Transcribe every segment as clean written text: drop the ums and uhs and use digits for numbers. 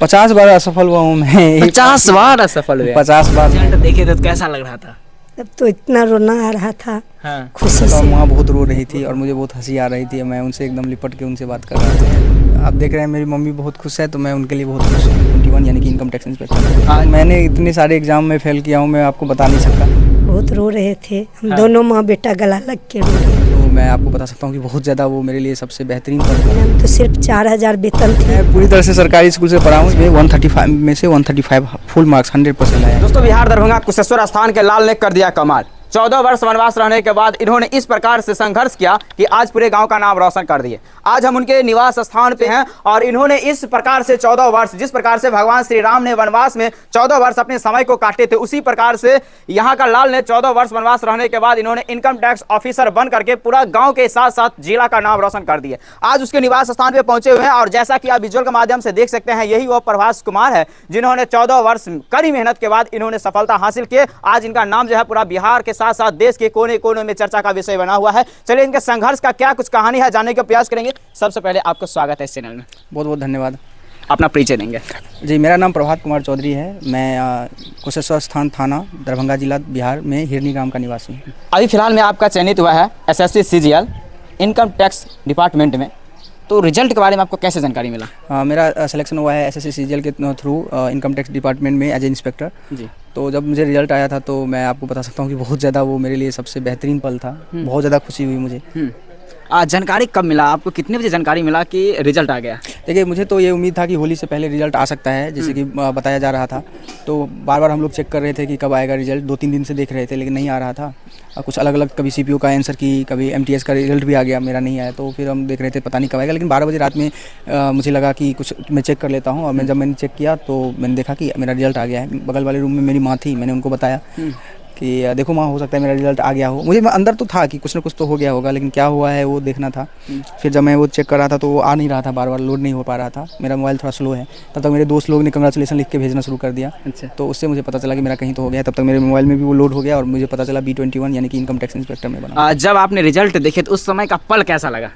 50 बार असफल हुआ हूँ मैं। 50 बार असफल हुए? 50 बार। रिजल्ट देखे तो कैसा लग रहा था? तब तो इतना रोना आ रहा था हाँ। खुशी तो से। माँ बहुत रो रही थी और मुझे बहुत हंसी आ रही थी। मैं उनसे एकदम लिपट के उनसे बात कर रहा था। आप देख रहे हैं मेरी मम्मी बहुत खुश है, तो मैं उनके लिए बहुत खुश हूँ। 21 यानी कि इनकम टैक्स इंस्पेक्टर। मैंने इतने सारे एग्जाम में फेल किया हूँ, मैं आपको बता नहीं सकता। बहुत रो रहे थे हम दोनों माँ बेटा गला लग के रो रहे थे। तो मैं आपको बता सकता हूँ कि बहुत ज़्यादा वो मेरे लिए सबसे बेहतरीन पल था। हम तो सिर्फ 4000 वेतन थे। मैं पूरी तरह से सरकारी स्कूल से पढ़ा हूँ। इसमें 135 में से 135 फुल मार्क्स 100% लाया। दोस्तों, बिहार दरभंगा कुशेश्वर स्थान के लाल ने कर दिया कमाल। 14 वर्ष वनवास रहने के बाद इन्होंने इस प्रकार से संघर्ष किया कि आज पूरे गांव का नाम रोशन कर दिए। आज हम उनके निवास स्थान पे हैं और इन्होंने इस प्रकार से 14 वर्ष, जिस प्रकार से भगवान श्री राम ने वनवास में 14 वर्ष अपने समय को काटे थे, उसी प्रकार से यहाँ का लाल ने 14 वर्ष वनवास रहने के बाद इन्होंने इनकम टैक्स ऑफिसर बन करके पूरा गाँव के साथ साथ जिला का नाम रोशन कर दिए। आज उसके निवास स्थान पर पहुंचे हुए हैं और जैसा कि आप विजुअल के माध्यम से देख सकते हैं, यही वो प्रभास कुमार है जिन्होंने 14 वर्ष कड़ी मेहनत के बाद इन्होंने सफलता हासिल की। आज इनका नाम जो है पूरा बिहार के साथ साथ देश के कोने कोने में चर्चा का विषय बना हुआ है। चलिए इनके संघर्ष का क्या कुछ कहानी है जानने का प्रयास करेंगे। सबसे पहले आपको स्वागत है इस चैनल में। बहुत बहुत धन्यवाद। अपना परिचय देंगे? जी, मेरा नाम प्रभात कुमार चौधरी है। मैं कुशेश्वर स्थान थाना दरभंगा जिला बिहार में हिरनी ग्राम का निवासी हूँ। अभी फिलहाल में आपका चयनित हुआ है SSC CGL income tax department में, तो रिजल्ट के बारे में आपको कैसे जानकारी मिला? मेरा सिलेक्शन हुआ है एसएससी सीजीएल के थ्रू इनकम टैक्स डिपार्टमेंट में एज ए इंस्पेक्टर जी। तो जब मुझे रिजल्ट आया था तो मैं आपको बता सकता हूँ कि बहुत ज़्यादा वो मेरे लिए सबसे बेहतरीन पल था। बहुत ज़्यादा खुशी हुई मुझे। जानकारी कब मिला आपको? कितने बजे जानकारी मिला कि रिजल्ट आ गया? देखिए, मुझे तो ये उम्मीद था कि होली से पहले रिजल्ट आ सकता है, जैसे कि बताया जा रहा था। तो बार बार हम लोग चेक कर रहे थे कि कब आएगा रिजल्ट। 2-3 दिन से देख रहे थे लेकिन नहीं आ रहा था। कुछ अलग अलग, कभी सीपीओ का आंसर की, कभी एमटीएस का रिजल्ट भी आ गया, मेरा नहीं आया। तो फिर हम देख रहे थे पता नहीं कब आएगा। लेकिन 12 बजे रात में मुझे लगा कि कुछ मैं चेक कर लेता हूँ। और मैंने चेक किया तो मैंने देखा कि मेरा रिजल्ट आ गया है। बगल वाले रूम में मेरी माँ थी, मैंने उनको बताया कि देखो माँ, हो सकता है मेरा रिजल्ट आ गया हो। मुझे अंदर तो था कि कुछ ना कुछ तो हो गया होगा, लेकिन क्या हुआ है वो देखना था। फिर जब मैं वो चेक कर रहा था तो वो आ नहीं रहा था, बार बार लोड नहीं हो पा रहा था। मेरा मोबाइल थोड़ा स्लो है। तब तक मेरे दोस्त लोग ने कंग्रेचुलेसन लिख के भेजना शुरू कर दिया। अच्छा। तो उससे मुझे पता चला कि मेरा कहीं तो हो गया। तब तक मेरे मोबाइल में भी वो लोड हो गया और मुझे पता चला B21 यानी कि इनकम टैक्स इंस्पेक्टर में बना। जब आपने रिजल्ट देखे तो उस समय का पल कैसा लगा?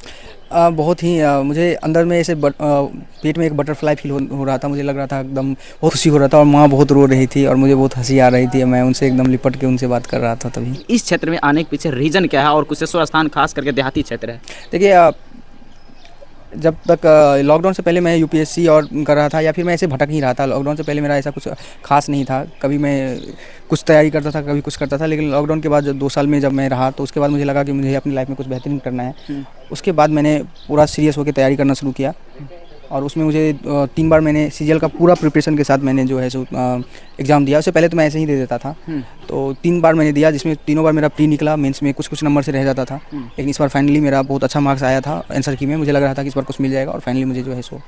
बहुत ही मुझे अंदर में ऐसे पेट में एक बटरफ्लाई फील हो रहा था। मुझे लग रहा था एकदम बहुत खुशी हो रहा था। और माँ बहुत रो रही थी और मुझे बहुत हंसी आ रही थी। मैं उनसे एकदम लिपट के उनसे बात कर रहा था तभी। इस क्षेत्र में आने के पीछे रीज़न क्या है और कुशेश्वर स्थान खास करके देहाती क्षेत्र है? देखिए, जब तक लॉकडाउन से पहले मैं यूपीएससी और कर रहा था या फिर मैं ऐसे भटक ही रहा था। लॉकडाउन से पहले मेरा ऐसा कुछ खास नहीं था। कभी मैं कुछ तैयारी करता था, कभी कुछ करता था। लेकिन लॉकडाउन के बाद जब 2 साल में जब मैं रहा तो उसके बाद मुझे लगा कि मुझे अपनी लाइफ में कुछ बेहतरीन करना है। उसके बाद मैंने पूरा सीरियस होकर तैयारी करना शुरू किया और उसमें मुझे 3 बार मैंने सीजीएल का पूरा प्रिपरेशन के साथ मैंने जो है सो एग्ज़ाम दिया। उससे पहले तो मैं ऐसे ही दे देता था। तो 3 बार मैंने दिया, जिसमें तीनों बार मेरा प्री निकला। मेंस में कुछ नंबर से रह जाता था, लेकिन इस बार फाइनली मेरा बहुत अच्छा मार्क्स आया था आंसर की में। मुझे लग रहा था कि इस बार कुछ मिल जाएगा और फाइनली मुझे जो है सो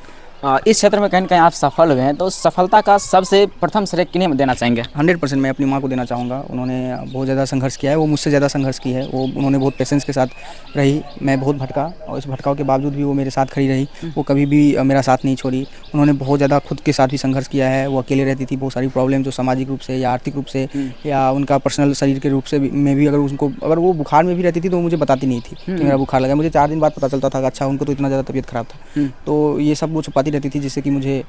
इस क्षेत्र में कहीं ना कहीं आप सफल हुए हैं, तो सफलता का सबसे प्रथम श्रेय किन्हें देना चाहेंगे? 100% मैं अपनी माँ को देना चाहूँगा। उन्होंने बहुत ज़्यादा संघर्ष किया है। वो मुझसे ज़्यादा संघर्ष की है। उन्होंने बहुत पेशेंस के साथ रही। मैं बहुत भटका और इस भटकाव के बावजूद भी वो मेरे साथ खड़ी रही। वो कभी भी मेरा साथ नहीं छोड़ी। उन्होंने बहुत ज़्यादा खुद के साथ भी संघर्ष किया है। वो अकेले रहती थी। बहुत सारी प्रॉब्लम जो सामाजिक रूप से या आर्थिक रूप से या उनका पर्सनल शरीर के रूप से में भी अगर वो बुखार में भी रहती थी तो वो मुझे बताती नहीं थी कि मेरा बुखार लगा। मुझे 4 दिन बाद पता चलता था कि अच्छा, उनको तो इतना ज़्यादा तबीयत ख़राब था। तो ये सब वो छुपाती रहती थी जिससे कि मुझे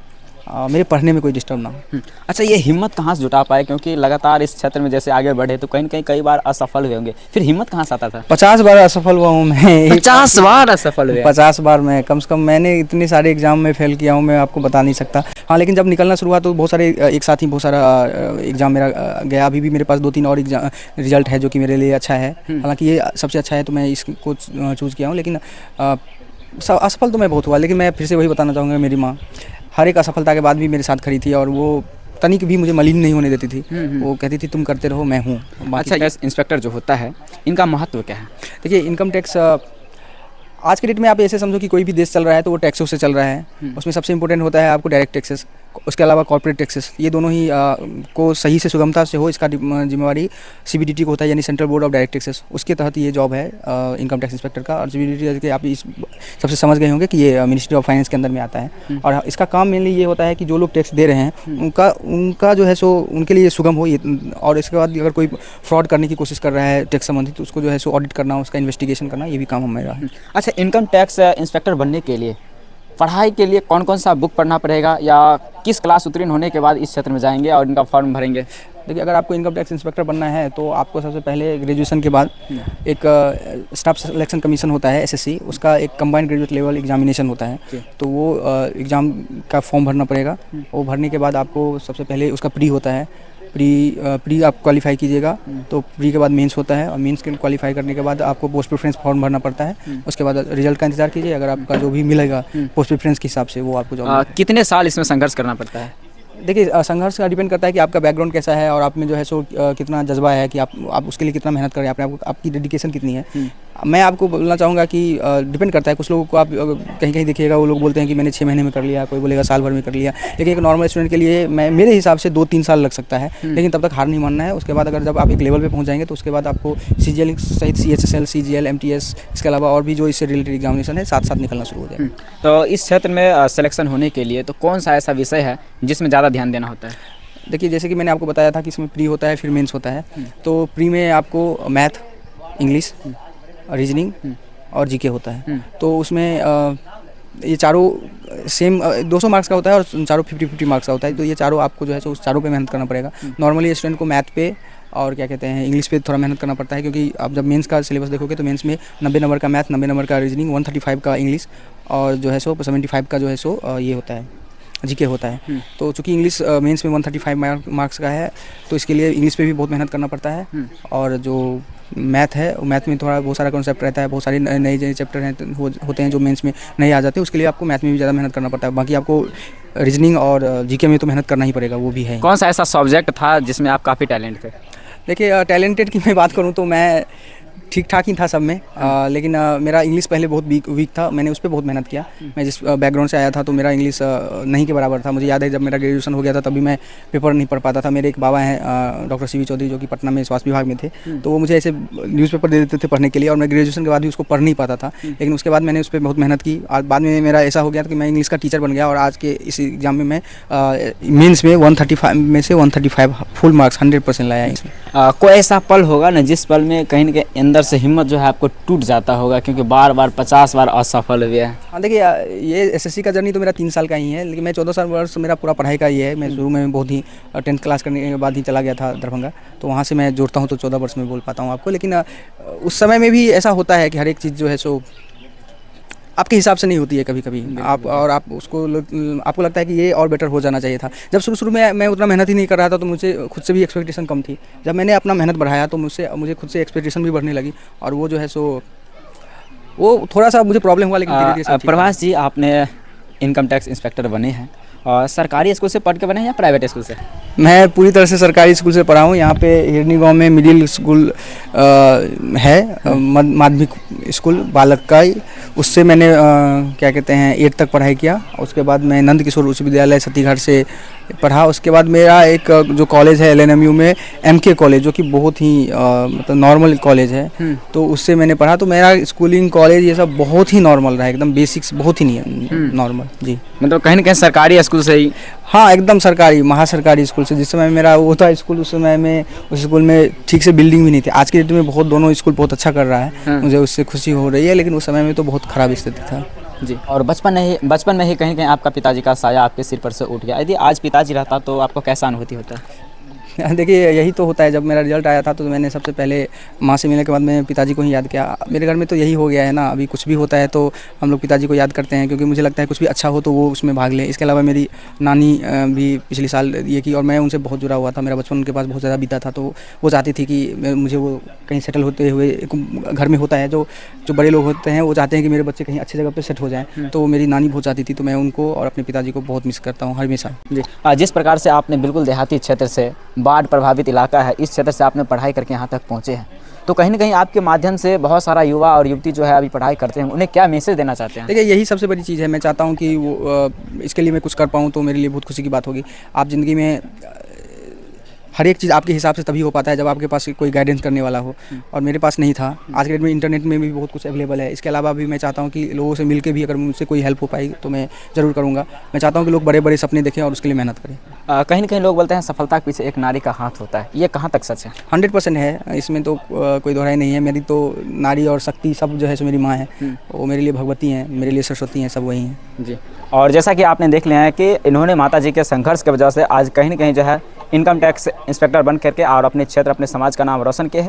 मेरे पढ़ने में कोई डिस्टर्ब ना हो। अच्छा, ये हिम्मत कहाँ से जुटा पाए? क्योंकि लगातार इस क्षेत्र में जैसे आगे बढ़े तो कहीं ना कहीं कई बार असफल हुए होंगे, फिर हिम्मत कहाँ से आता था? 50 बार असफल हुआ हूँ मैं। 50 बार असफल हुए? 50 बार मैं कम से कम मैंने इतने सारे एग्जाम में फेल किया हूँ, मैं आपको बता नहीं सकता। हाँ, लेकिन जब निकलना शुरू हुआ तो बहुत सारे एक साथ ही बहुत सारा एग्जाम मेरा गया। अभी भी मेरे पास 2-3 और एग्जाम रिजल्ट है जो कि मेरे लिए अच्छा है। हालांकि ये सबसे अच्छा है तो मैं इसको चूज़ किया हूँ। लेकिन असफल तो मैं बहुत हुआ। लेकिन मैं फिर से वही बताना चाहूँगा, मेरी माँ हर एक असफलता के बाद भी मेरे साथ खड़ी थी और वो तनिक भी मुझे मलिन नहीं होने देती थी। वो कहती थी तुम करते रहो, मैं हूँ। अच्छा, इंस्पेक्टर जो होता है इनका महत्व क्या है? देखिए, इनकम टैक्स आज के डेट में आप ऐसे समझो कि कोई भी देश चल रहा है तो वो टैक्सों से चल रहा है। उसमें सबसे इंपॉर्टेंट होता है आपको डायरेक्ट टैक्सेस, उसके अलावा कॉर्पोरेट टैक्सेस। ये दोनों ही को सही से सुगमता से हो, इसका जिम्मेवारी CBDT को होता है, यानी central board of direct taxes. उसके तहत ये जॉब है इनकम टैक्स इंस्पेक्टर का। और CBDT आप इस सबसे समझ गए होंगे कि ये मिनिस्ट्री ऑफ फाइनेंस के अंदर में आता है। और इसका काम मेनली ये होता है कि जो लोग टैक्स दे रहे हैं उनका जो है सो उनके लिए सुगम हो। और इसके बाद अगर कोई फ्रॉड करने की कोशिश कर रहा है टैक्स संबंधित तो उसको जो है सो ऑडिट करना, उसका इन्वेस्टिगेशन करना, ये भी काम हमारा है। अच्छा, इनकम टैक्स इंस्पेक्टर बनने के लिए पढ़ाई के लिए कौन कौन सा बुक पढ़ना पड़ेगा या किस क्लास उत्तीर्ण होने के बाद इस क्षेत्र में जाएंगे और इनका फॉर्म भरेंगे? देखिए, अगर आपको इनकम टैक्स इंस्पेक्टर बनना है तो आपको सबसे पहले ग्रेजुएशन के बाद एक स्टाफ सिलेक्शन कमीशन होता है एसएससी, उसका एक कंबाइंड ग्रेजुएट लेवल एग्जामिनेशन होता है। तो वो एग्ज़ाम का फॉर्म भरना पड़ेगा। वो भरने के बाद आपको सबसे पहले उसका प्री होता है। प्री आप क्वालिफाई कीजिएगा तो प्री के बाद मेंस होता है, और मेंस के क्वालिफाई करने के बाद आपको पोस्ट प्रेफरेंस फॉर्म भरना पड़ता है। उसके बाद रिजल्ट का इंतजार कीजिए, अगर आपका जो भी मिलेगा पोस्ट प्रेफरेंस के हिसाब से वो आपको जॉब। कितने साल इसमें संघर्ष करना पड़ता है? देखिए, संघर्ष का डिपेंड करता है कि आपका बैकग्राउंड कैसा है और आप में जो है सो कितना जज्बा है कि आप उसके लिए कितना मेहनत करें, आपकी डेडिकेशन कितनी है। मैं आपको बोलना चाहूँगा कि डिपेंड करता है। कुछ लोगों को आप कहीं कहीं देखिएगा वो लोग बोलते हैं कि मैंने 6 महीने में कर लिया, कोई बोलेगा साल भर में कर लिया। लेकिन एक नॉर्मल स्टूडेंट के लिए मेरे हिसाब से 2-3 साल लग सकता है, लेकिन तब तक हार नहीं मानना है। उसके बाद अगर जब आप एक लेवल पे पहुंच जाएंगे तो उसके बाद आपको CGL सहित CHSL, CGL, MTS, इसके अलावा और भी जो इससे रिलेटेड एग्जामिनेशन है साथ साथ निकलना शुरू हो जाएगा। तो इस क्षेत्र में सिलेक्शन होने के लिए तो कौन सा ऐसा विषय है जिसमें ज़्यादा ध्यान देना होता है? देखिए, जैसे कि मैंने आपको बताया था कि इसमें प्री होता है, फिर मेंस होता है। तो प्री में आपको मैथ, इंग्लिश, रीजनिंग और जीके होता है। तो उसमें ये चारों सेम 200 मार्क्स का होता है और चारों 50-50 मार्क्स का होता है। तो ये चारों आपको जो है सो उस चारों पे मेहनत करना पड़ेगा। नॉर्मली स्टूडेंट को मैथ पे और क्या कहते हैं इंग्लिश पे थोड़ा मेहनत करना पड़ता है, क्योंकि आप जब मेंस का सिलेबस देखोगे तो मेंस में 90 नंबर का मैथ, 90 नंबर का रीजनिंग, 135 का इंग्लिश और जो है सो 75 का जो है सो ये होता है जीके होता है। तो चूँकि इंग्लिश मेंस में 135 मार्क्स का है तो इसके लिए इंग्लिश पे भी बहुत मेहनत करना पड़ता है। और जो मैथ है, मैथ में थोड़ा बहुत सारा कॉन्सेप्ट रहता है, बहुत सारे नए चैप्टर हैं होते हैं जो मेंस में नहीं आ जाते। उसके लिए आपको मैथ में भी ज़्यादा मेहनत करना पड़ता है। बाकी आपको रीजनिंग और जीके में तो मेहनत करना ही पड़ेगा, वो भी है। कौन सा ऐसा सब्जेक्ट था जिसमें आप काफ़ी टैलेंट थे? देखिए, टैलेंटेड की मैं बात करूँ तो मैं ठीक ठाक ही था सब में, लेकिन मेरा इंग्लिश पहले बहुत वीक था। मैंने उस पर बहुत मेहनत किया। मैं जिस बैकग्राउंड से आया था तो मेरा इंग्लिश नहीं के बराबर था। मुझे याद है जब मेरा ग्रेजुएशन हो गया था तभी मैं पेपर नहीं पढ़ पाता था। मेरे एक बाबा हैं डॉक्टर CV चौधरी, जो कि पटना में स्वास्थ्य विभाग में थे। तो वो मुझे ऐसे न्यूज़पेपर दे देते थे पढ़ने के लिए, और मैं ग्रेजुएशन के बाद भी उसको पढ़ नहीं पाता था। लेकिन उसके बाद मैंने उस पर बहुत मेहनत की और बाद में मेरा ऐसा हो गया कि मैं इंग्लिश का टीचर बन गया। और आज के इस एग्ज़ाम में मैं मेंस में 135 में से 135 फुल मार्क्स 100% लाया इसमें। कोई ऐसा पल होगा ना जिस पल में कहीं ना कहीं अंदर से हिम्मत जो है आपको टूट जाता होगा, क्योंकि बार बार 50 बार असफल हुए हैं? हाँ, देखिए, ये SSC का जर्नी तो मेरा 3 साल का ही है, लेकिन मैं 14 वर्ष मेरा पूरा पढ़ाई का ही है। मैं शुरू में बहुत ही 10th क्लास करने के बाद ही चला गया था दरभंगा, तो वहाँ से मैं जोड़ता हूँ तो 14 वर्ष में बोल पाता हूँ आपको। लेकिन उस समय में भी ऐसा होता है कि हर एक चीज़ जो है सो आपके हिसाब से नहीं होती है कभी कभी। आप उसको आपको लगता है कि ये और बेटर हो जाना चाहिए था। जब शुरू में मैं उतना मेहनत ही नहीं कर रहा था तो मुझे खुद से भी एक्सपेक्टेशन कम थी। जब मैंने अपना मेहनत बढ़ाया तो मुझे खुद से एक्सपेक्टेशन भी बढ़ने लगी, और वो जो है सो वो थोड़ा सा मुझे प्रॉब्लम हुआ। लेकिन धीरे-धीरे प्रभास जी, आपने इनकम टैक्स इंस्पेक्टर बने हैं, और सरकारी स्कूल से पढ़ के बने हैं या प्राइवेट स्कूल से? मैं पूरी तरह से सरकारी स्कूल से पढ़ा हूँ। यहाँ पे हिरनी गांव में मिडिल स्कूल है, माध्यमिक स्कूल बालक का, उससे मैंने क्या कहते हैं 8 तक पढ़ाई किया। उसके बाद मैं नंद किशोर उच्च विद्यालय सतीघाट से पढ़ा। उसके बाद मेरा एक जो कॉलेज है LNMU में MK कॉलेज, जो कि बहुत ही मतलब नॉर्मल कॉलेज है, तो उससे मैंने पढ़ा। तो मेरा स्कूलिंग कॉलेज ये सब बहुत ही नॉर्मल रहा, एकदम बेसिक्स बहुत ही नहीं नॉर्मल। जी, मतलब कहीं ना कहीं सरकारी स्कूल से ही? हाँ, एकदम सरकारी, महासरकारी स्कूल से। जिस समय मेरा वो था स्कूल, उस समय में उस स्कूल में ठीक से बिल्डिंग भी नहीं थी। आज के डेट में दोनों स्कूल बहुत अच्छा कर रहा है, मुझे उससे खुशी हो रही है, लेकिन उस समय में तो बहुत ख़राब स्थिति था। जी, और बचपन में ही कहीं आपका पिताजी का साया आपके सिर पर से उठ गया। यदि आज पिताजी रहता तो आपको कैसा अनुभूति होता? देखिए, यही तो होता है। जब मेरा रिजल्ट आया था तो मैंने सबसे पहले माँ से मिलने के बाद मैं पिताजी को ही याद किया। मेरे घर में तो यही हो गया है ना, अभी कुछ भी होता है तो हम लोग पिताजी को याद करते हैं, क्योंकि मुझे लगता है कुछ भी अच्छा हो तो वो उसमें भाग लें। इसके अलावा मेरी नानी भी पिछले साल ये की, और मैं उनसे बहुत जुड़ा हुआ था। मेरा बचपन उनके पास बहुत ज़्यादा बीता था, तो वो चाहती थी कि मुझे वो कहीं सेटल होते हुए, घर में होता है जो बड़े लोग होते हैं वो चाहते हैं कि मेरे बच्चे कहीं अच्छी जगह पर सेट हो जाएँ। तो मेरी नानी बहुत चाहती थी, तो मैं उनको और अपने पिताजी को बहुत मिस करता हूँ हमेशा। जी, जिस प्रकार से आपने बिल्कुल देहाती क्षेत्र से, बाढ़ प्रभावित इलाका है, इस क्षेत्र से आपने पढ़ाई करके यहाँ तक पहुँचे हैं, तो कहीं ना कहीं आपके माध्यम से बहुत सारा युवा और युवती जो है अभी पढ़ाई करते हैं, उन्हें क्या मैसेज देना चाहते हैं? देखिए, यही सबसे बड़ी चीज़ है। मैं चाहता हूँ कि वो इसके लिए मैं कुछ कर पाऊँ तो मेरे लिए बहुत खुशी की बात होगी। आप ज़िंदगी में हर एक चीज़ आपके हिसाब से तभी हो पाता है जब आपके पास कोई गाइडेंस करने वाला हो, और मेरे पास नहीं था। आज के डेट में इंटरनेट में भी बहुत कुछ अवेलेबल है। इसके अलावा भी मैं चाहता हूँ कि लोगों से मिलकर भी अगर मुझसे कोई हेल्प हो पाई तो मैं ज़रूर करूँगा। मैं चाहता हूँ कि लोग बड़े बड़े सपने देखें और उसके लिए मेहनत करें। कहीं न कहीं लोग बोलते हैं सफलता के पीछे एक नारी का हाथ होता है, ये कहाँ तक सच है? 100% है, इसमें तो कोई दोहराई नहीं है। मेरी तो नारी और शक्ति सब जो है सो मेरी माँ है, वो मेरे लिए भगवती हैं, मेरे लिए सरस्वती हैं, सब वही हैं जी। और जैसा कि आपने देख लिया है कि इन्होंने माताजी के संघर्ष की वजह से आज कहीं न कहीं जो है इनकम टैक्स इंस्पेक्टर बन करके और अपने क्षेत्र, अपने समाज का नाम रोशन किया है।